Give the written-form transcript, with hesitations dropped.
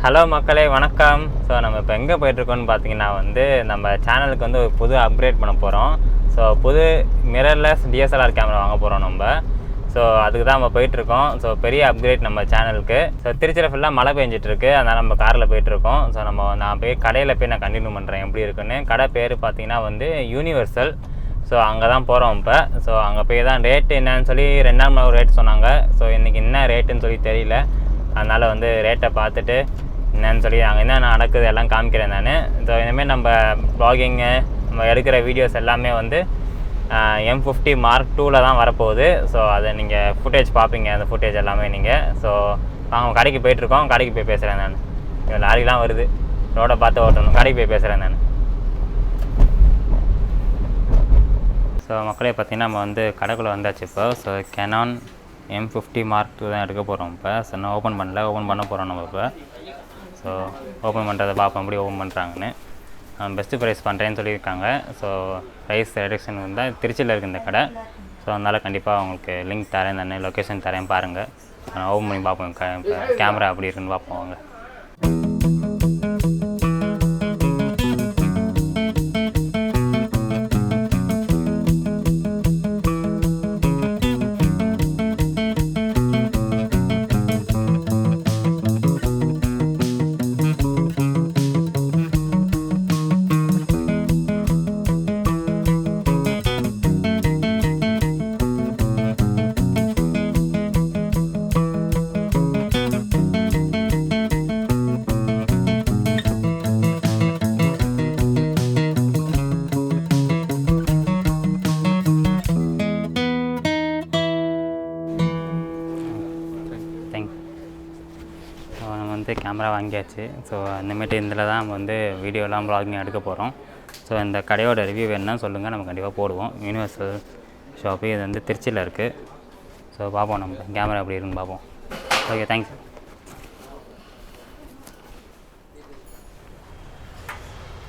Hello மக்களே வணக்கம். So நம்ம இப்போ எங்கே போயிட்டுருக்கோன்னு பார்த்தீங்கன்னா நம்ம சேனலுக்கு ஒரு புது அப்கிரேட் பண்ண போகிறோம். ஸோ புது மிரர்லெஸ் டிஎஸ்எல்ஆர் கேமரா வாங்க போகிறோம் நம்ம. ஸோ அதுக்கு தான் நம்ம போயிட்டுருக்கோம். ஸோ பெரிய அப்கிரேட் நம்ம சேனலுக்கு. ஸோ திருச்சியில் ஃபுல்லாக மழை பெஞ்சிட்ருக்கு, அதனால் நம்ம காரில் போயிட்டுருக்கோம். ஸோ நான் கடையில் போய் நான் கண்டினியூ பண்ணுறேன் எப்படி இருக்குன்னு. கடை பேர் பார்த்தீங்கன்னா யூனிவர்சல். ஸோ அங்கே தான் போகிறோம் இப்போ. ஸோ அங்கே போய் தான் ரேட்டு என்னன்னு சொல்லி 2 நாள் ஒரு ரேட் சொன்னாங்க. ஸோ இன்றைக்கி என்ன ரேட்டுன்னு சொல்லி தெரியல. அதனால் ரேட்டை பார்த்துட்டு என்னன்னு சொல்லி அங்கே என்ன நடக்குது எல்லாம் காமிக்கிறேன் நான். ஸோ இனிமேல் நம்ம ப்ளாகிங்கு நம்ம எடுக்கிற வீடியோஸ் எல்லாமே M50 Mark 2ல் தான் வரப்போகுது. ஸோ அதை நீங்கள் ஃபுட்டேஜ் பார்ப்பீங்க, அந்த ஃபுட்டேஜ் எல்லாமே நீங்கள். ஸோ நாங்கள் கடைக்கு போயிட்டுருக்கோம், கடைக்கு போய் பேசுகிறேன் நான். லாரிலாம் வருது, ரோடை பார்த்து ஓட்டணும், கடைக்கு போய் பேசுகிறேன் நான். ஸோ மக்களே பார்த்தீங்கன்னா நம்ம கடைக்குள்ளே வந்தாச்சு இப்போ. ஸோ canon M50 Mark 2 தான் எடுக்க போகிறோம் இப்போ. ஸோ நான் ஓப்பன் பண்ண போகிறோம் நம்ம இப்போ. ஸோ ஓப்பன் பண்ணுறதை பார்ப்போம் எப்படி ஓப்பன் பண்ணுறாங்கன்னு. பெஸ்ட்டு ப்ரைஸ் பண்ணுறேன்னு சொல்லியிருக்காங்க. ஸோ ப்ரைஸ் ரிடக்ஷன் திருச்சியில் இருக்குது இந்த கடை. ஸோ அதனால் கண்டிப்பாக உங்களுக்கு லிங்க் தரேன், நான் லொக்கேஷன் தரேன் பாருங்கள். நான் ஓப்பன் பண்ணி பார்ப்போம் கேமரா அப்படி இருக்குன்னு பார்ப்போம் வாங்க. நம்ம கேமரா வாங்கியாச்சு. ஸோ அந்தமாரி இதில் தான் நம்ம வீடியோலாம் ப்ளாகிங் எடுக்க போகிறோம். ஸோ இந்த கடையோட ரிவ்யூ வேணுன்னா சொல்லுங்கள், நம்ம கண்டிப்பாக போடுவோம். யூனிவர்சல் ஷாப்பு இது திருச்சியில் இருக்குது. ஸோ பார்ப்போம் நம்ம கேமரா எப்படி இருக்குன்னு பார்ப்போம். Okay, thanks.